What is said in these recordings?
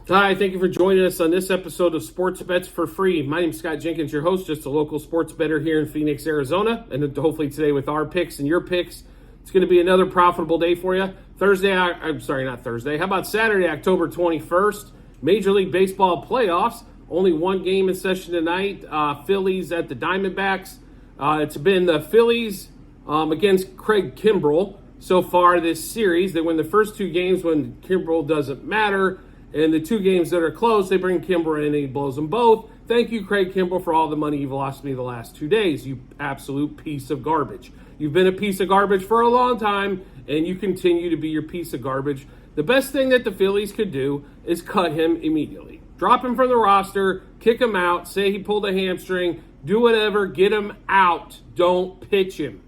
Hi, thank you for joining us on this episode of Sports Bets for Free. My name is Scott Jenkins, your host, just a local sports bettor here in Phoenix, Arizona. And hopefully today with our picks and your picks, it's going to be another profitable day for you. How about Saturday, October 21st? Major League Baseball playoffs. Only one game in session tonight. Phillies at the Diamondbacks. It's been the Phillies against Craig Kimbrell so far this series. They win the first two games when Kimbrell doesn't matter. And the two games that are close, they bring Kimbrell in and he blows them both. Thank you, Craig Kimbrell, for all the money you've lost me the last 2 days, you absolute piece of garbage. You've been a piece of garbage for a long time, and you continue to be your piece of garbage. The best thing that the Phillies could do is cut him immediately. Drop him from the roster, kick him out, say he pulled a hamstring, do whatever, get him out. Don't pitch him.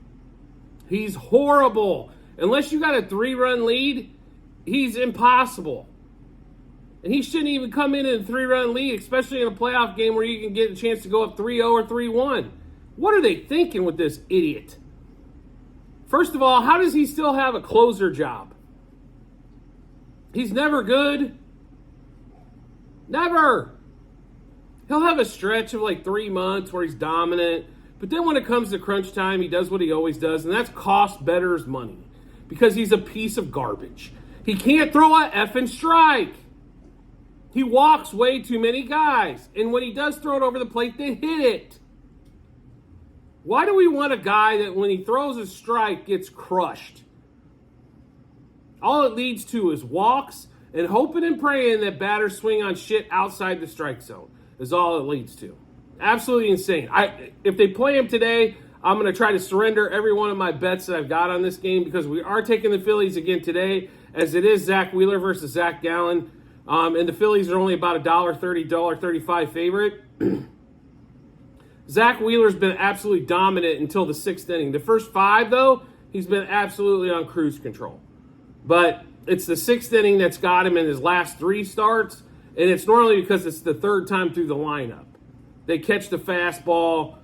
He's horrible. Unless you got a 3-run lead, he's impossible. And he shouldn't even come in a 3-run lead, especially in a playoff game where you can get a chance to go up 3-0 or 3-1. What are they thinking with this idiot? First of all, how does he still have a closer job? He's never good. Never. He'll have a stretch of like 3 months where he's dominant. But then when it comes to crunch time, he does what he always does, and that's cost bettors money. Because he's a piece of garbage. He can't throw a effing strike. He walks way too many guys. And when he does throw it over the plate, they hit it. Why do we want a guy that when he throws a strike gets crushed? All it leads to is walks and hoping and praying that batters swing on shit outside the strike zone is all it leads to. Absolutely insane. If they play him today, I'm going to try to surrender every one of my bets that I've got on this game because we are taking the Phillies again today, as it is Zach Wheeler versus Zach Gallen. And the Phillies are only about a $1.30, $1.35 favorite. Zach Wheeler's been absolutely dominant until the 6th inning. The first 5, though, he's been absolutely on cruise control. But it's the 6th inning that's got him in his last 3 starts, and it's normally because it's the 3rd time through the lineup. They catch the fastball.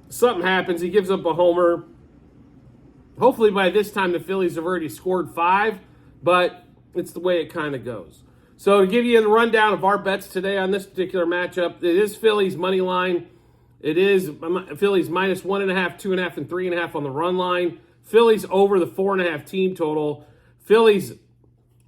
Something happens. He gives up a homer. Hopefully by this time the Phillies have already scored 5, but it's the way it kind of goes. So to give you the rundown of our bets today on this particular matchup, it is Phillies money line. It is Phillies minus 1.5, 2.5, and 3.5 on the run line. Phillies over the 4.5 team total. Phillies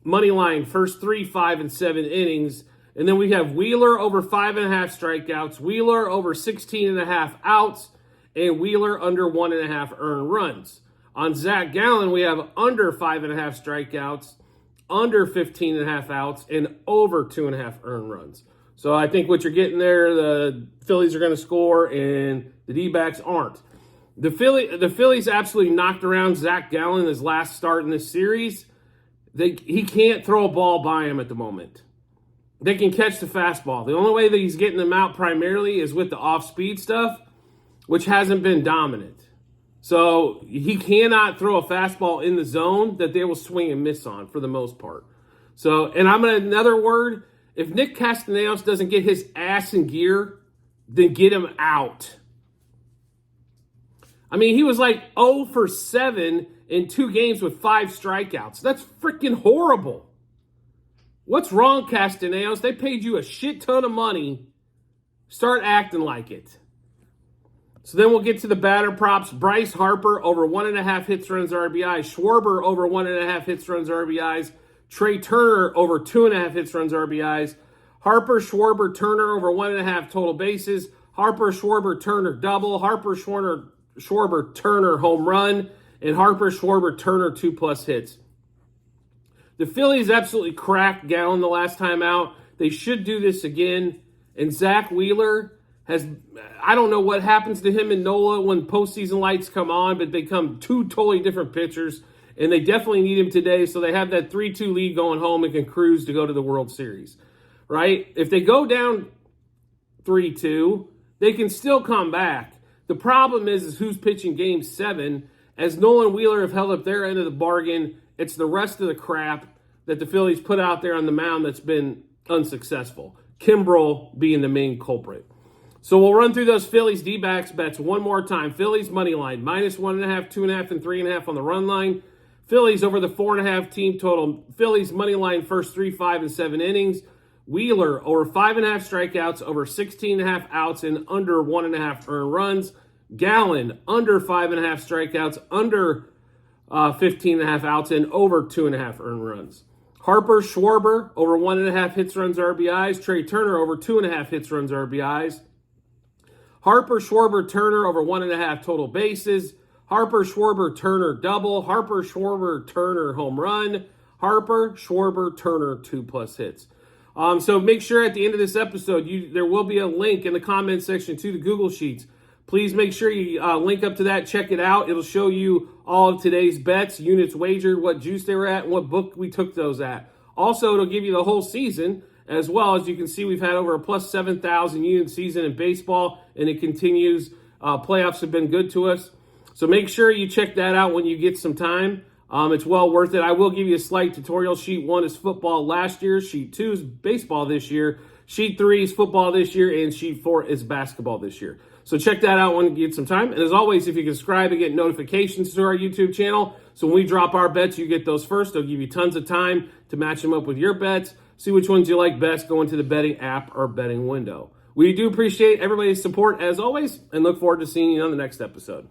money line first 3, 5, and 7 innings. And then we have Wheeler over 5.5 strikeouts, Wheeler over 16.5 outs, and Wheeler under 1.5 earned runs. On Zach Gallen, we have under 5.5 strikeouts, under 15.5 outs, and over 2.5 earned runs. So I think what you're getting there, the Phillies are going to score, and the D-backs aren't. The Phillies absolutely knocked around Zach Gallen his last start in this series. He can't throw a ball by him at the moment. They can catch the fastball. The only way that he's getting them out primarily is with the off-speed stuff, which hasn't been dominant. So he cannot throw a fastball in the zone that they will swing and miss on for the most part. So, and another word, if Nick Castellanos doesn't get his ass in gear, then get him out. I mean, he was like 0 for 7 in 2 games with 5 strikeouts. That's freaking horrible. What's wrong, Castellanos? They paid you a shit ton of money. Start acting like it. So then we'll get to the batter props. Bryce Harper over 1.5 hits, runs, RBIs. Schwarber over 1.5 hits, runs, RBIs. Trey Turner over 2.5 hits, runs, RBIs. Harper, Schwarber, Turner over 1.5 total bases. Harper, Schwarber, Turner double. Harper, Schwarber, Turner home run. And Harper, Schwarber, Turner 2+ hits. The Phillies absolutely cracked Gallen the last time out. They should do this again. And Zach Wheeler I don't know what happens to him and Nola when postseason lights come on, but they come 2 totally different pitchers, and they definitely need him today, so they have that 3-2 lead going home and can cruise to go to the World Series, right? If they go down 3-2, they can still come back. The problem is who's pitching Game 7. As Nola and Wheeler have held up their end of the bargain, it's the rest of the crap that the Phillies put out there on the mound that's been unsuccessful. Kimbrell being the main culprit. So we'll run through those Phillies D-backs bets one more time. Phillies money line, minus 1.5, 2.5, and 3.5 on the run line. Phillies over the 4.5 team total. Phillies money line first 3, 5, and 7 innings. Wheeler over 5.5 strikeouts, over 16.5 outs, and under 1.5 earned runs. Gallen under 5.5 strikeouts, under 15.5 outs, and over 2.5 earned runs. Harper, Schwarber over 1.5 hits, runs, RBIs. Trey Turner over 2.5 hits, runs, RBIs. Harper, Schwarber, Turner over 1.5 total bases. Harper, Schwarber, Turner double. Harper, Schwarber, Turner home run. Harper, Schwarber, Turner 2+ hits. So make sure at the end of this episode, there will be a link in the comment section to the Google Sheets. Please make sure you link up to that, check it out. It'll show you all of today's bets, units wagered, what juice they were at, and what book we took those at. Also, it'll give you the whole season, as well. As you can see, we've had over a plus 7,000 unit season in baseball, and it continues. Playoffs have been good to us. So make sure you check that out when you get some time. It's well worth it. I will give you a slight tutorial. Sheet 1 is football last year. Sheet 2 is baseball this year. Sheet 3 is football this year. And Sheet 4 is basketball this year. So check that out when you get some time. And as always, if you can subscribe and get notifications to our YouTube channel, so when we drop our bets, you get those first. They'll give you tons of time to match them up with your bets. See which ones you like best. Go into the betting app or betting window. We do appreciate everybody's support as always, and look forward to seeing you on the next episode.